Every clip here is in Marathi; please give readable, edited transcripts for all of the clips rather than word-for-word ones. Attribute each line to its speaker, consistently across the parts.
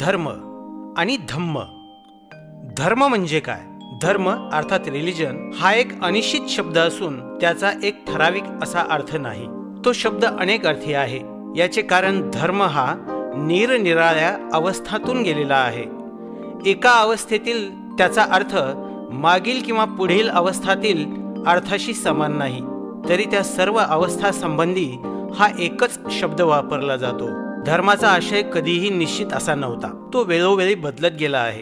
Speaker 1: धर्म आणि धम्म. धर्म म्हणजे काय? धर्म अर्थात रिलिजन हा एक अनिश्चित शब्द असून त्याचा एक ठराविक असा अर्थ नाही. तो शब्द अनेक अर्थी आहे. याचे कारण धर्म हा निरनिराळ्या अवस्थातून गेलेला आहे. एका अवस्थेतील त्याचा अर्थ मागील किंवा पुढील अवस्थातील अर्थाशी समान नाही, तरी त्या सर्व अवस्थासंबंधी हा एकच शब्द वापरला जातो. धर्माचा आशय कधीही निश्चित असा नव्हता. तो वेळोवेळी बदलत गेला आहे.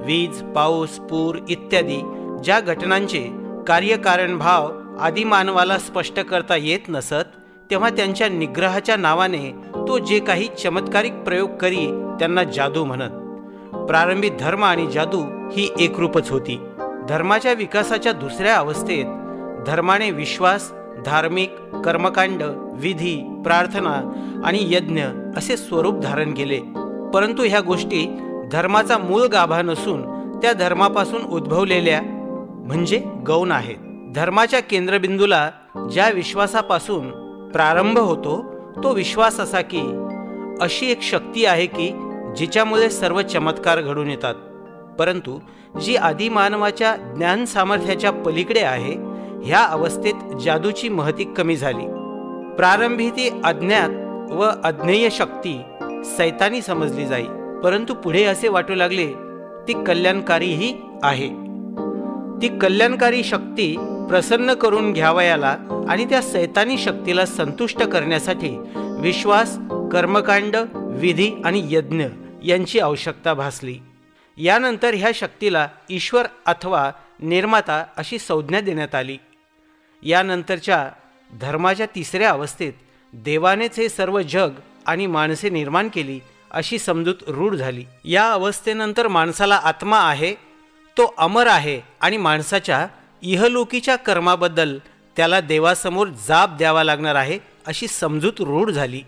Speaker 1: वीज, पाऊस, पूर इत्यादी ज्या घटनांचे कार्यकारण भाव आदिमानवाला स्पष्ट करता येत नसत, तेव्हा त्यांच्या निग्रहाच्या नावाने तो जे काही चमत्कारिक प्रयोग करी त्यांना जादू म्हणत. प्रारंभी धर्म आणि जादू ही एकरूपच होती. धर्माच्या विकासाच्या दुसऱ्या अवस्थेत धर्माने विश्वास, धार्मिक कर्मकांड, विधी, प्रार्थना आणि यज्ञ असे स्वरूप धारण केले. परंतु ह्या गोष्टी धर्माचा मूळ गाभा नसून त्या धर्मापासून उद्भवलेल्या म्हणजे गौण आहेत. धर्माच्या केंद्रबिंदूला ज्या विश्वासापासून प्रारंभ होतो तो विश्वास असा की अशी एक शक्ती आहे की जिच्यामुळे सर्व चमत्कार घडून येतात, परंतु जी आदिमानवाच्या ज्ञान सामर्थ्याच्या पलीकडे आहे. ह्या अवस्थेत जादूची महती कमी झाली. प्रारंभी ती अज्ञात व अज्ञेय शक्ती सैतानी समजली जाई, परंतु पुढे असे वाटू लागले ती कल्याणकारीही आहे. ती कल्याणकारी शक्ती प्रसन्न करून घ्यावयाला आणि त्या सैतानी शक्तीला संतुष्ट करण्यासाठी विश्वास, कर्मकांड, विधी आणि यज्ञ यांची आवश्यकता भासली. यानंतर ह्या शक्तीला ईश्वर अथवा निर्माता अशी संज्ञा देण्यात आली. यानंतरच्या धर्माच्या तिसऱ्या अवस्थेत देवानेच हे सर्व जग आणि माणसे निर्माण केली अशी समजूत रूढ झाली. या अवस्थेनंतर माणसाला आत्मा आहे, तो अमर आहे आणि माणसाच्या इहलोकीच्या कर्माबद्दल त्याला देवासमोर जाब द्यावा लागणार आहे अशी समजूत रूढ झाली.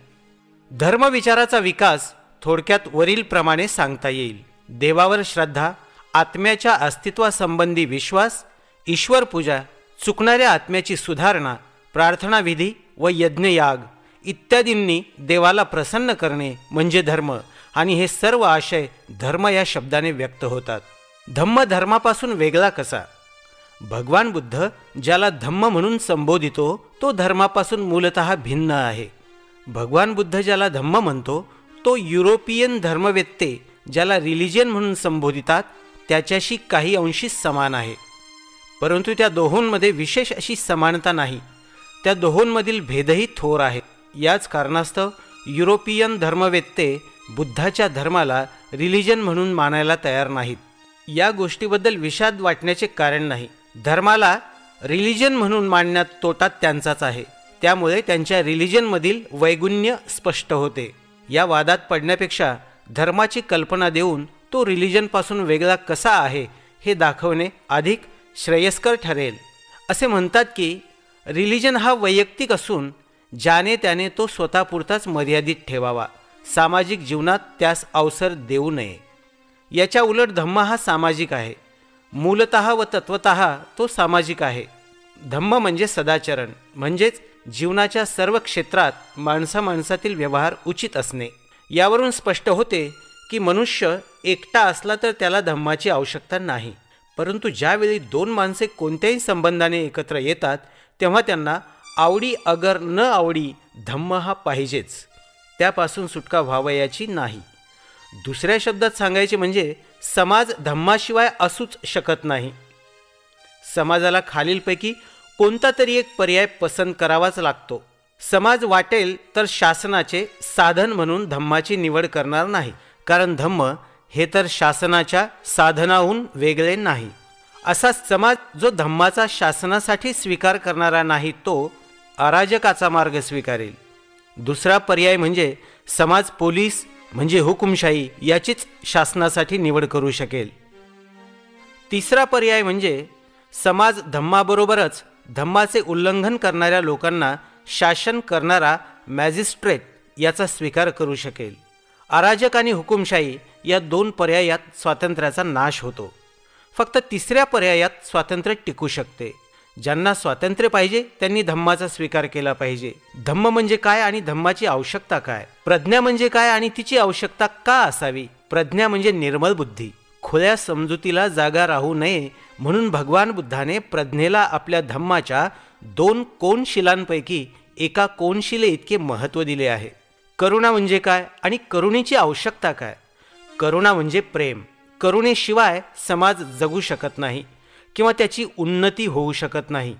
Speaker 1: धर्मविचाराचा विकास थोडक्यात वरील प्रमाणे सांगता येईल. देवावर श्रद्धा, आत्म्याच्या अस्तित्वासंबंधी विश्वास, ईश्वर पूजा, चुकणाऱ्या आत्म्याची सुधारणा, प्रार्थना विधी व यज्ञयाग इत्यादींनी देवाला प्रसन्न करणे म्हणजे धर्म. आणि हे सर्व आशय धर्म या शब्दाने व्यक्त होतात. धम्म धर्मापासून वेगळा कसा? भगवान बुद्ध ज्याला धम्म म्हणून संबोधितो तो धर्मापासून मूलतः भिन्न आहे. भगवान बुद्ध ज्याला धम्म म्हणतो तो युरोपियन धर्मवेत्ते ज्याला रिलिजन म्हणून संबोधितात त्याच्याशी काही अंशी समान आहे. परंतु त्या दोहोंमध्ये विशेष अशी समानता नाही. त्या दोहोंमधील भेदही थोर आहेत. याच कारणास्तव युरोपियन धर्मवेत्ते बुद्धाच्या धर्माला रिलिजन म्हणून मानायला तयार नाहीत. या गोष्टीबद्दल विषाद वाटण्याचे कारण नाही. धर्माला रिलिजन म्हणून मानण्यात तोटा त्यांचाच आहे. त्यामुळे त्यांच्या रिलिजनमधील वैगुण्य स्पष्ट होते. या वादात पडण्यापेक्षा धर्माची कल्पना देऊन तो रिलिजनपासून वेगळा कसा आहे हे दाखवणे अधिक श्रेयस्कर ठरेल. असे म्हणतात की रिलिजन हा वैयक्तिक असून ज्याने त्याने तो स्वतःपुरताच मर्यादित ठेवावा. सामाजिक जीवनात त्यास अवसर देऊ नये. याच्या उलट धम्म हा सामाजिक आहे. मूलतः व तत्वतः तो सामाजिक आहे. धम्म म्हणजे सदाचरण, म्हणजेच जीवनाच्या सर्व क्षेत्रात माणसामाणसातील व्यवहार उचित असणे. यावरून स्पष्ट होते की मनुष्य एकटा असला तर त्याला धम्माची आवश्यकता नाही, परंतु ज्यावेळी दोन माणसे कोणत्याही संबंधाने एकत्र येतात तेव्हा त्यांना आवडी अगर न आवडी धम्म हा पाहिजेच. त्यापासून सुटका व्हावयाची नाही. दुसऱ्या शब्दात सांगायचे म्हणजे समाज धम्माशिवाय असूच शकत नाही. समाजाला खालीलपैकी कोणता तरी एक पर्याय पसंत करावाच लागतो. समाज वाटेल तर शासनाचे साधन म्हणून धम्माची निवड करणार नाही, कारण धम्म हे तर शासनाच्या साधनाहून वेगळे नाही. असा समाज जो धम्माचा शासनासाठी स्वीकार करणारा नाही तो अराजकाचा मार्ग स्वीकारेल. दुसरा पर्याय म्हणजे समाज पोलीस म्हणजे हुकुमशाही याचीच शासनासाठी निवड करू शकेल. तिसरा पर्याय म्हणजे समाज धम्माबरोबरच धम्माचे उल्लंघन करणाऱ्या लोकांना शासन करणारा मॅजिस्ट्रेट याचा स्वीकार करू शकेल. अराजक आणि हुकुमशाही या दोन पर्यायात स्वातंत्र्याचा नाश होतो. फक्त तिसऱ्या पर्यायात स्वातंत्र्य टिकू शकते. ज्यांना स्वातंत्र्य पाहिजे त्यांनी धम्माचा स्वीकार केला पाहिजे. धम्म म्हणजे काय आणि धम्माची आवश्यकता काय? प्रज्ञा म्हणजे काय आणि तिची आवश्यकता का असावी प्रज्ञा म्हणजे निर्मळ बुद्धी. खुल्या समजुतीला जागा राहू नये म्हणून भगवान बुद्धाने प्रज्ञेला आपल्या धम्माच्या 2 कोनशिलांपैकी एका कोनशिले इतके महत्त्व दिले आहे. करुणा म्हणजे काय आणि करुणेची आवश्यकता काय? करुणा म्हणजे प्रेम. करुणेशिवाय समाज जगू शकत नाही किंवा त्याची उन्नती होऊ शकत नाही.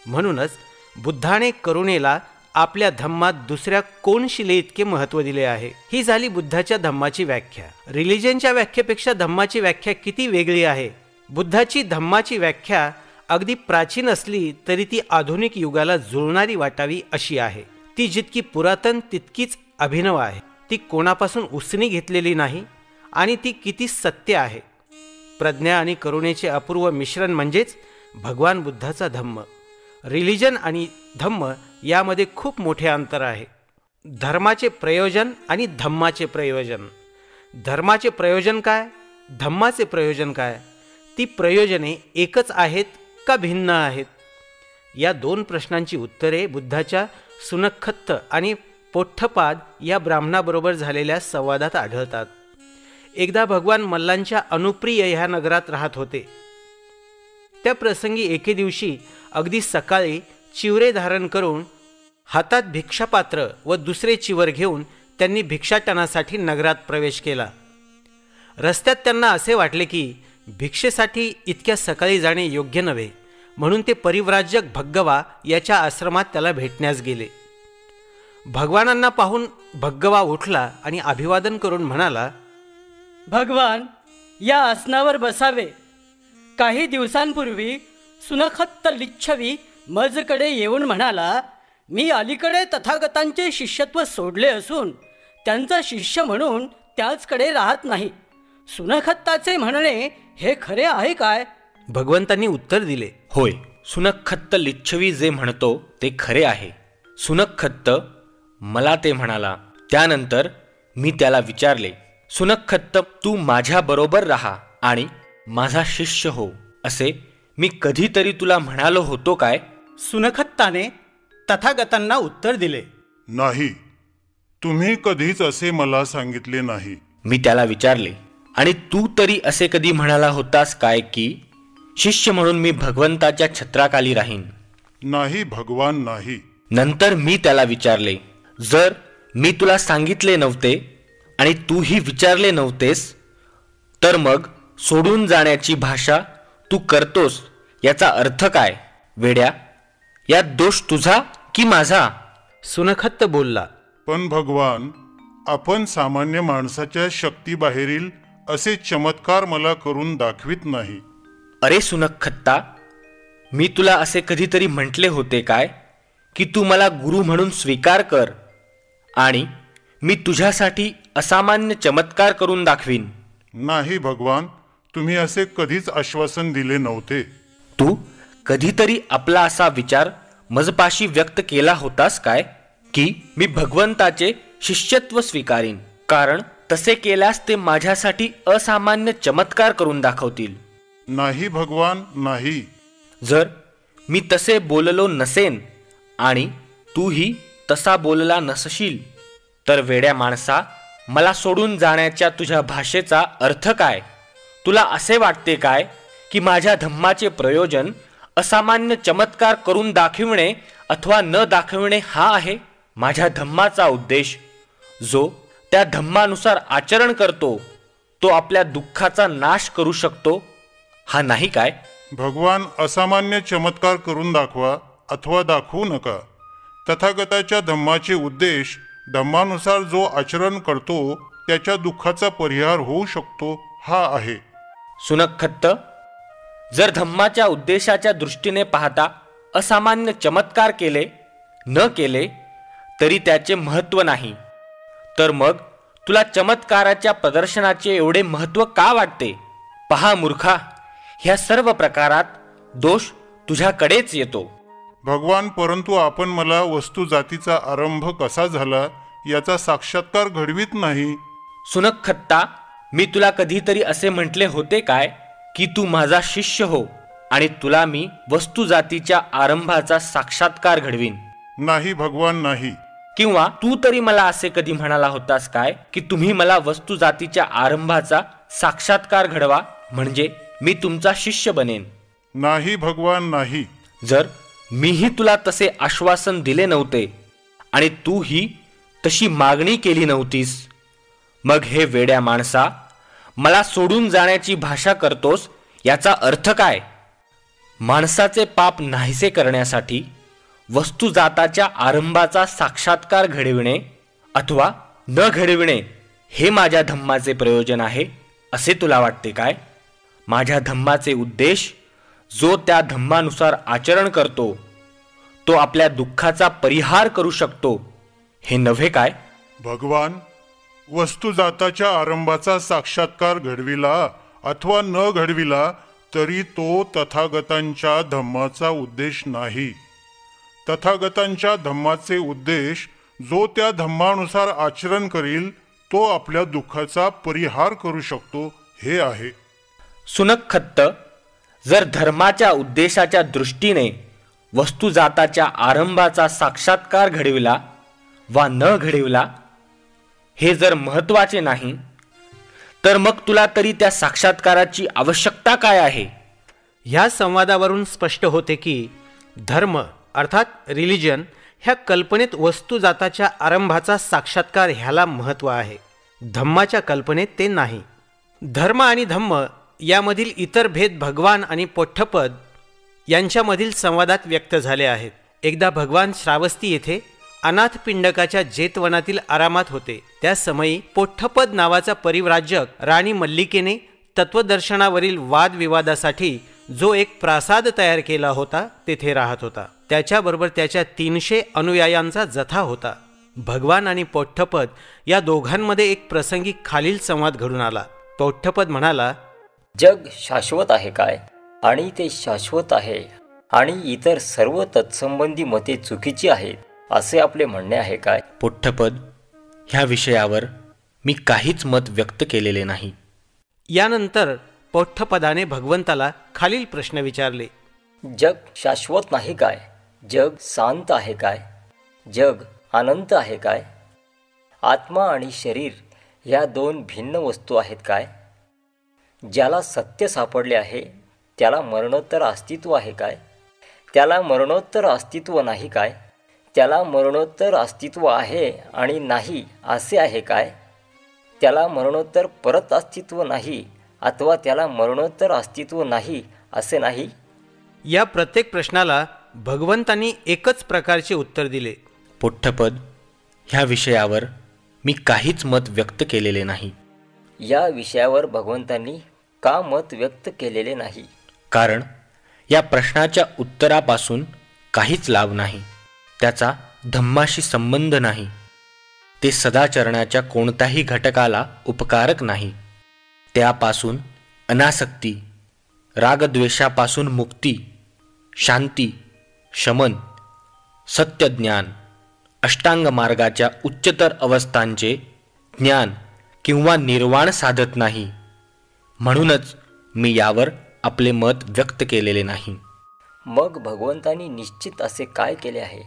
Speaker 1: म्हणूनच बुद्धाने करुणेला आपल्या धम्मात दुसऱ्या कोनशिले इतके महत्त्व दिले आहे. ही झाली बुद्धाच्या धम्माची व्याख्या. रिलिजनच्या व्याख्येपेक्षा धम्माची व्याख्या किती वेगळी आहे. बुद्धाची धम्माची व्याख्या अगदी प्राचीन असली तरी ती आधुनिक युगाला जुळणारी वाटावी अशी आहे. ती जितकी पुरातन तितकीच अभिनव आहे. ती कोणापासून उसनी घेतलेली नाही आणि ती किती सत्य आहे. प्रज्ञा आणि करुणेचे अपूर्व मिश्रण म्हणजेच भगवान बुद्धाचा धम्म. रिलिजन आणि धम्म यामध्ये खूप मोठे अंतर आहे. धर्माचे प्रयोजन आणि धम्माचे प्रयोजन. धर्माचे प्रयोजन काय, धम्माचे प्रयोजन काय? ती प्रयोजने एकच आहेत का भिन्न आहेत? या 2 प्रश्नांची उत्तरे बुद्धाच्या सुनखत्त आणि पोठ्ठपाद या ब्राह्मणाबरोबर झालेल्या संवादात आढळतात. एकदा भगवान मल्लांच्या अनुप्रिय ह्या नगरात राहत होते. त्या प्रसंगी एके दिवशी अगदी सकाळी चिवरे धारण करून हातात भिक्षापात्र व दुसरे चिवर घेऊन त्यांनी भिक्षाटनासाठी नगरात प्रवेश केला. रस्त्यात त्यांना असे वाटले की भिक्षेसाठी इतक्या सकाळी जाणे योग्य नव्हे, म्हणून ते परिव्राजक भग्गवा याच्या आश्रमात त्याला भेटण्यास गेले. भगवानांना पाहून भग्गवा उठला आणि अभिवादन करून म्हणाला,
Speaker 2: भगवान, या आसनावर बसावे. काही दिवसांपूर्वी सुनखत्त लिच्छवी मजकडे येऊन म्हणाला, मी अलीकडे तथागतांचे शिष्यत्व सोडले असून त्यांचा शिष्य म्हणून त्याचकडे राहत नाही. सुनखत्ताचे म्हणणे हे खरे आहे काय?
Speaker 1: भगवंतांनी उत्तर दिले,
Speaker 3: होय, सुनखत्त लिच्छवी जे म्हणतो ते खरे आहे. सुनखत्त मला ते म्हणाला. त्यानंतर मी त्याला विचारले, सुनखत्त, तू माझ्या बरोबर राहा आणि माझा शिष्य हो असे मी कधीतरी तुला म्हणालो होतो काय?
Speaker 4: सुनखत्ताने तथागतांना उत्तर दिले,
Speaker 5: नाही, तुम्ही कधीच असे मला सांगितले नाही.
Speaker 3: मी त्याला विचारले, आणि तू तरी असे कधी म्हणाला होतास काय की शिष्य म्हणून मी भगवंताच्या छत्राखाली राहीन?
Speaker 5: नाही भगवान, नाही.
Speaker 3: नंतर मी त्याला विचारले, जर मी तुला सांगितले नव्हते आणि तूही विचारले नव्हतेस तर मग सोडून जाण्याची भाषा तू करतोस याचा अर्थ काय? वेड्या, यात दोष तुझा की माझा?
Speaker 1: सुनखत्त बोलला,
Speaker 5: पण भगवान, आपण सामान्य माणसाच्या शक्तीबाहेरील असे चमत्कार मला करून दाखवित नाही.
Speaker 3: अरे सुनखत्ता, मी तुला असे कधीतरी म्हटले होते काय की तू मला गुरु म्हणून स्वीकार कर आणि मी तुझ्यासाठी असामान्य चमत्कार करून दाखवीन?
Speaker 5: नाही भगवान, तुम्ही असे कधीच आश्वासन दिले नव्हते.
Speaker 3: तू कधीतरी आपला असा विचार मजपाशी व्यक्त केला होतास काय की मी भगवंताचे शिष्यत्व स्वीकारीन, कारण तसे केल्यास ते माझ्यासाठी असामान्य चमत्कार करून दाखवतील?
Speaker 5: नाही भगवान, नाही.
Speaker 3: जर मी तसे बोललो नसेन आणि तूही तसा बोलला नसशील तर वेड्या माणसा, मला सोडून जाण्याच्या तुझ्या भाषेचा अर्थ काय? तुला असे वाटते काय की माझ्या धम्माचे प्रयोजन असामान्य चमत्कार करून दाखविणे अथवा न दाखविणे हा आहे? माझ्या धम्माचा उद्देश जो त्या धम्मानुसार आचरण करतो तो आपल्या दुःखाचा नाश करू शकतो, हा नाही काय?
Speaker 5: भगवान, असामान्य चमत्कार करून दाखवा अथवा दाखवू नका. तथागताच्या धम्माचे उद्देश धम्मानुसार जो आचरण करतो त्याच्या दुःखाचा परिहार होऊ शकतो हा आहे.
Speaker 3: सुनखत्त, जर धम्माच्या उद्देशाच्या दृष्टीने पाहता असामान्य चमत्कार केले न केले तरी त्याचे महत्त्व नाही, तर मग तुला चमत्काराच्या प्रदर्शनाचे एवढे महत्त्व का वाटते? पहा मूर्खा, ह्या सर्व प्रकारात दोष तुझ्याकडेच येतो.
Speaker 5: भगवान, परंतु आपण मला वस्तुजातीचा आरंभ कसा झाला याचा साक्षात्कार घडवीत नाही.
Speaker 3: सुनखत्ता, मी तुला कधीतरी असे म्हटले होते काय की तू माझा शिष्य हो आणि तुला मी वस्तुजातीच्या आरंभाचा साक्षात्कार घडवीन?
Speaker 5: नाही भगवान, नाही.
Speaker 3: किंवा तू तरी मला असे कधी म्हणाला होतास काय की तुम्ही मला वस्तू जातीच्या आरंभाचा साक्षात्कार घडवा, म्हणजे मी तुमचा शिष्य बनेन?
Speaker 5: नाही भगवान, नाही.
Speaker 3: जर मीही तुला तसे आश्वासन दिले नव्हते आणि तू ही तशी मागणी केली नव्हतीस, मग हे वेड्या माणसा, मला सोडून जाण्याची भाषा करतोस याचा अर्थ काय? माणसाचे पाप नाहीसे करण्यासाठी वस्तुजाताच्या आरंभाचा साक्षात्कार घडविणे अथवा न घडविणे हे माझ्या धम्माचे प्रयोजन आहे असे तुला वाटते काय? माझ्या धम्माचे उद्देश जो त्या धम्मानुसार आचरण करतो तो आपल्या दुःखाचा परिहार करू शकतो हे नव्हे काय?
Speaker 5: भगवान, वस्तुजाताच्या आरंभाचा साक्षात्कार घडविला अथवा न घडविला तरी तो तथागतांच्या धम्माचा उद्देश नाही. तथागतांच्या धम्माचे उद्देश जो त्या धम्मानुसार आचरण करील तो आपल्या दुःखाचा परिहार करू शकतो हे आहे.
Speaker 3: सुनखत्त, जर धर्माच्या उद्देशाच्या दृष्टीने वस्तुजाताच्या आरंभाचा साक्षात्कार घडविला वा न घडविला हे जर महत्वाचे नाही, तर मग तुला तरी त्या साक्षात्काराची आवश्यकता काय आहे?
Speaker 1: ह्या संवादावरून स्पष्ट होते की धर्म अर्थात रिलिजन ह्या कल्पनेत वस्तुजाताच्या आरंभाचा साक्षात्कार ह्याला महत्त्व आहे, धम्माच्या कल्पनेत ते नाही. धर्म आणि धम्म यामधील इतर भेद भगवान आणि पोठ्ठपद यांच्यामधील संवादात व्यक्त झाले आहेत. एकदा भगवान श्रावस्ती येथे अनाथ पिंडकाच्या जेतवनातील आरामात होते. त्या समयी पोठ्ठपद नावाचा परिव्राजक राणी मल्लिकेने तत्वदर्शनावरील वादविवादासाठी जो एक प्रासाद तयार केला होता तेथे राहत होता. त्याच्याबरोबर त्याच्या 300 अनुयायांचा जथा होता. भगवान आणि पोठ्ठपद या दोघांमध्ये एक प्रसंगी खालील संवाद घडून आला. पोठ्ठपद म्हणाला,
Speaker 6: जग शाश्वत आहे काय? आणि ते शाश्वत आहे आणि इतर सर्व तत्संबंधी मते चुकीची आहेत असे आपले म्हणणे आहे काय?
Speaker 3: पोठ्ठपद, ह्या विषयावर मी काहीच मत व्यक्त केलेले नाही.
Speaker 1: यानंतर पोठ्ठपदाने भगवंताला खालील प्रश्न विचारले.
Speaker 6: जग शाश्वत नाही काय? जग शांत आहे काय? जग अनंत आहे काय? आत्मा आणि शरीर ह्या दोन भिन्न वस्तू आहेत काय? ज्याला सत्य सापडले आहे त्याला मरणोत्तर अस्तित्व आहे काय? त्याला मरणोत्तर अस्तित्व नाही काय? त्याला मरणोत्तर अस्तित्व आहे आणि नाही असे आहे काय? त्याला मरणोत्तर परत अस्तित्व नाही अथवा त्याला मरणोत्तर अस्तित्व नाही असे नाही?
Speaker 1: या प्रत्येक प्रश्नाला भगवंतांनी एकच प्रकारचे उत्तर दिले.
Speaker 3: पोठ्ठपद, ह्या विषयावर मी काहीच मत व्यक्त केलेले नाही.
Speaker 6: या विषयावर भगवंतांनी का मत व्यक्त केलेले नाही?
Speaker 3: कारण या प्रश्नाच्या उत्तरापासून काहीच लाभ नाही. त्याचा धम्माशी संबंध नाही. ते सदाचरणाच्या कोणत्याही घटकाला उपकारक नाही. त्यापासून अनासक्ती, रागद्वेषापासून मुक्ती, शांती, शमन, सत्यज्ञान, अष्टांग मार्गाच्या उच्चतर अवस्थांचे ज्ञान किंवा निर्वाण साधत नाही. म्हणूनच मी यावर आपले मत व्यक्त केलेले नाही.
Speaker 6: मग भगवंतांनी निश्चित असे काय केले आहे?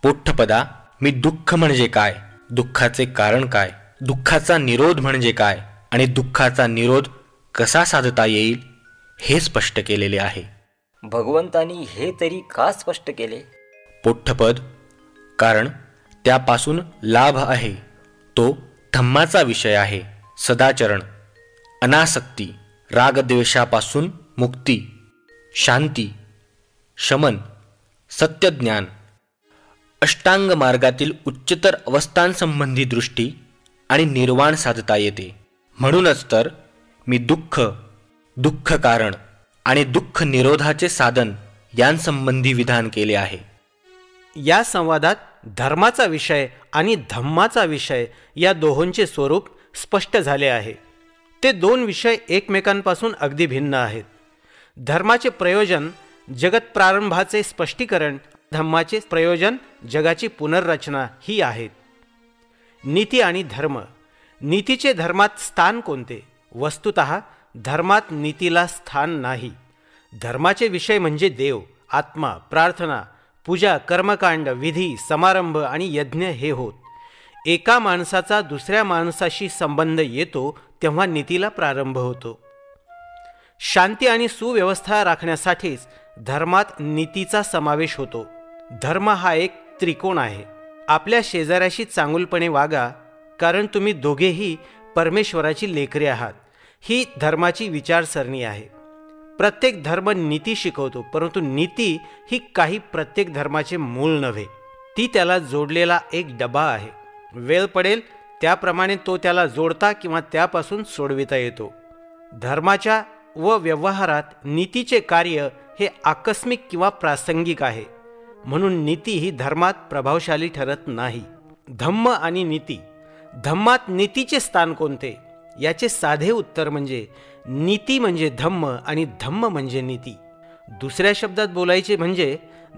Speaker 3: पोठ्ठपदा, मी दुःख म्हणजे काय, दुःखाचे कारण काय, दुःखाचा निरोध म्हणजे काय आणि दुःखाचा निरोध कसा साधता येईल हे स्पष्ट केलेले आहे.
Speaker 6: भगवंतांनी हे तरी का स्पष्ट केले?
Speaker 3: पोठ्ठपद, कारण त्यापासून लाभ आहे. तो धम्माचा विषय आहे. सदाचरण, अनासक्ती, रागद्वेषापासून मुक्ती, शांती, शमन, सत्यज्ञान, अष्टांग मार्गातील उच्चतर अवस्थांसंबंधी दृष्टी आणि निर्वाण साधता येते. म्हणूनच तर मी दुःख, दुःख कारण आणि दुःख निरोधाचे साधन यांसंबंधी विधान केले आहे.
Speaker 1: या संवादात धर्माचा विषय आणि धम्माचा विषय या दोहोंचे स्वरूप स्पष्ट झाले आहे. ते दोन विषय एकमेकांपासून अगदी भिन्न आहेत. धर्माचे प्रयोजन जगत प्रारंभाचे स्पष्टीकरण, धम्माचे प्रयोजन जगाची पुनर्रचना ही आहेत. नीती आणि धर्म. नीतीचे धर्मात स्थान कोणते? वस्तुतः धर्मात नीतीला स्थान नाही. धर्माचे विषय म्हणजे देव, आत्मा, प्रार्थना, पूजा, कर्मकांड, विधी, समारंभ आणि यज्ञ हे होत. एका माणसाचा दुसऱ्या माणसाशी संबंध येतो तेव्हा नीतीला प्रारंभ होतो. शांती आणि सुव्यवस्था राखण्यासाठीच धर्मात नीतीचा समावेश होतो. धर्म हा एक त्रिकोण आहे. आपल्या शेजाऱ्याशी चांगुलपणे वागा, कारण तुम्ही दोघेही परमेश्वराची लेकरे आहात. ही धर्माची विचारसरणी आहे. प्रत्येक धर्म नीती शिकवतो, परंतु नीती ही काही प्रत्येक धर्माचे मूळ नव्हे. ती त्याला जोडलेला एक डबा आहे. वेळ पडेल त्याप्रमाणे तो त्याला जोडता किंवा त्यापासून सोडविता येतो. धर्माच्या व व्यवहारात नीतीचे कार्य हे आकस्मिक किंवा प्रासंगिक आहे. म्हणून नीती ही धर्मात प्रभावशाली ठरत नाही. धम्म आणि नीती. धम्मात नीतीचे स्थान कोणते? याचे साधे उत्तर म्हणजे नीती म्हणजे धम्म आणि धम्म म्हणजे नीती. दुसऱ्या शब्दात बोलायचे म्हणजे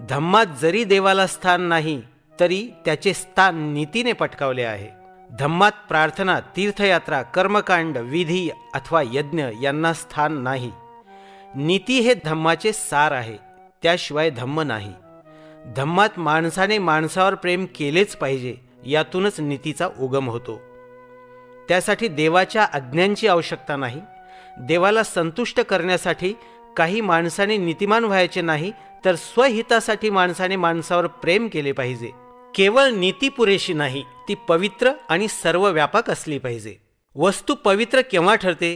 Speaker 1: धम्मात जरी देवाला स्थान नाही तरी त्याचे स्थान नीतीने पटकावले आहे. धम्मात प्रार्थना, तीर्थयात्रा, कर्मकांड, विधी अथवा यज्ञ यांना स्थान नाही. नीती हे धम्माचे सार आहे, त्याशिवाय धम्म नाही. धम्मात माणसाने माणसावर प्रेम केलेच पाहिजे, यातूनच नीतीचा उगम होतो. त्यासाठी देवाच्या आज्ञांची आवश्यकता नाही. देवाला संतुष्ट करण्यासाठी काही माणसाने नीतिमान व्हायचे नाही, तर स्वहितासाठी माणसाने माणसावर प्रेम केले पाहिजे. केवळ नीती पुरेशी नाही, ती पवित्र आणि सर्वव्यापक असली पाहिजे. वस्तू पवित्र केव्हा ठरते?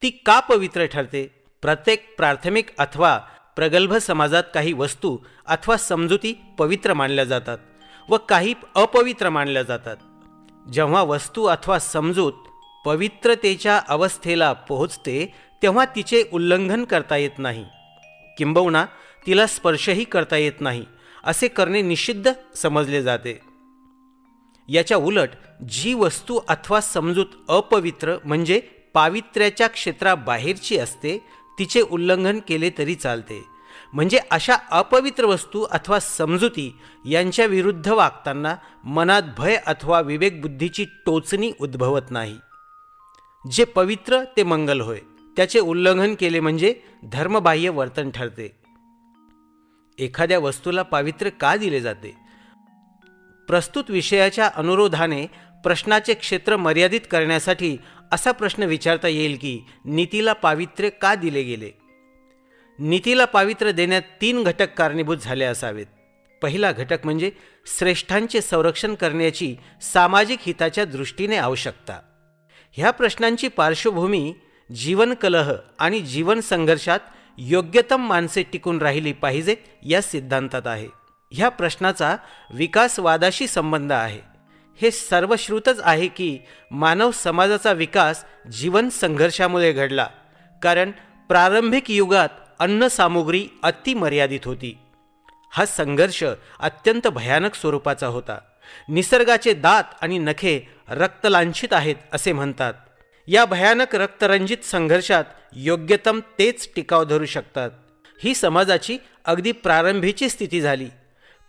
Speaker 1: ती का पवित्र ठरते? प्रत्येक प्राथमिक अथवा प्रगल्भ समाजात काही वस्तू अथवा समजुती पवित्र मानल्या जातात व काही अपवित्र मानल्या जातात. जेव्हा वस्तू अथवा समजूत पवित्रतेच्या अवस्थेला पोहोचते तेव्हा तिचे उल्लंघन करता येत नाही, किंबहुना तिला स्पर्शही करता येत नाही. असे करणे निषिद्ध समजले जाते. याच्या उलट जी वस्तू अथवा समजूत अपवित्र म्हणजे पावित्र्याच्या क्षेत्राबाहेरची असते तिचे उल्लंघन केले तरी चालते. म्हणजे अशा अपवित्र वस्तू अथवा समजुती यांच्या विरुद्ध वागताना मनात भय अथवा विवेकबुद्धीची टोचणी उद्भवत नाही. जे पवित्र ते मंगल होय, त्याचे उल्लंघन केले म्हणजे धर्मबाह्य वर्तन ठरते. एखाद्या वस्तूला पावित्र्य का दिले जाते? प्रस्तुत विषयाच्या अनुरोधाने प्रश्नाचे क्षेत्र मर्यादित करण्यासाठी असा प्रश्न विचारता येईल की नीतीला पावित्र्य का दिले गेले? नीतीला पावित्र्य देण्यात 3 घटक कारणीभूत झाले असावेत. पहिला घटक म्हणजे श्रेष्ठांचे संरक्षण करण्याची सामाजिक हिताच्या दृष्टीने आवश्यकता. ह्या प्रश्नांची पार्श्वभूमी जीवनकलह आणि जीवन संघर्षात योग्यतम माणसे टिकून राहिली पाहिजेत या सिद्धांतात आहे. ह्या प्रश्नाचा विकासवादाशी संबंध आहे. हे सर्वश्रुतच आहे की मानव समाजाचा विकास जीवन संघर्षामुळे घडला, कारण प्रारंभिक युगात अन्नसामुग्री अतिमर्यादित होती. हा संघर्ष अत्यंत भयानक स्वरूपाचा होता. निसर्गाचे दात आणि नखे रक्तलांछित आहेत असे म्हणतात. या भयानक रक्तरंजित संघर्षात योग्यतम तेच टिकाव धरू शकतात. ही समाजाची अगदी प्रारंभीची स्थिती झाली.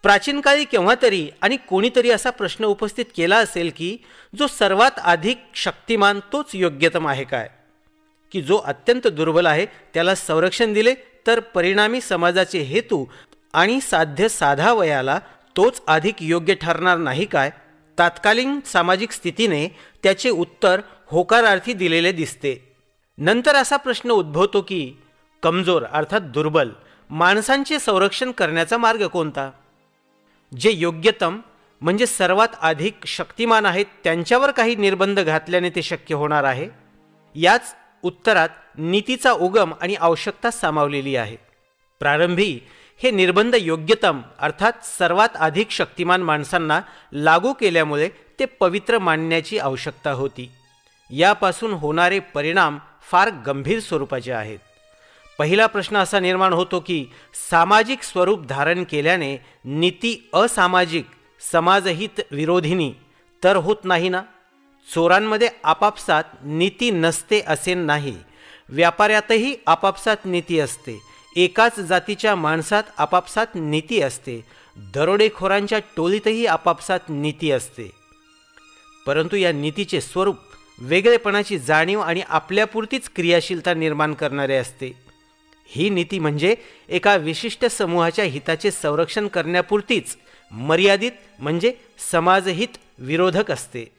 Speaker 1: प्राचीन काळी केव्हा तरी आणि कोणीतरी असा प्रश्न उपस्थित केला असेल की जो सर्वात अधिक शक्तिमान तोच योग्यतम आहे काय? की जो अत्यंत दुर्बल आहे त्याला संरक्षण दिले तर परिणामी समाजाचे हेतू आणि साध्य साधावयाला तोच अधिक योग्य ठरणार नाही काय? तात्कालीन सामाजिक स्थितीने त्याचे उत्तर होकारार्थी दिलेले दिसते. नंतर असा प्रश्न उद्भवतो की कमजोर अर्थात दुर्बल माणसांचे संरक्षण करण्याचा मार्ग कोणता? जे योग्यतम म्हणजे सर्वात अधिक शक्तिमान आहेत त्यांच्यावर काही निर्बंध घातल्याने ते शक्य होणार आहे. याच उत्तरात नीतीचा उगम आणि आवश्यकता सामावलेली आहे. प्रारंभी हे निर्बंध योग्यतम अर्थात सर्वात अधिक शक्तिमान माणसांना लागू केल्यामुळे ते पवित्र मानण्याची आवश्यकता होती. यापासून होणारे परिणाम फार गंभीर स्वरूपाचे आहेत. पहिला प्रश्न असा निर्माण होतो की सामाजिक स्वरूप धारण केल्याने नीती असामाजिक समाजहित विरोधिनी तर होत नाही ना? चोरांमध्ये आपापसात नीती नसते असे नाही. व्यापाऱ्यातही आपापसात नीती असते. एकाच जातीच्या माणसात आपापसात नीती असते. दरोडेखोरांच्या टोळीतही आपापसात नीती असते. परंतु या नीतीचे स्वरूप वेगळेपणाची जाणीव आणि आपल्यापुरतीच क्रियाशीलता निर्माण करणारे असते. ही नीती म्हणजे एका विशिष्ट समूहाच्या हिताचे संरक्षण करण्यापुरतीच मर्यादित म्हणजे समाजहित विरोधक असते.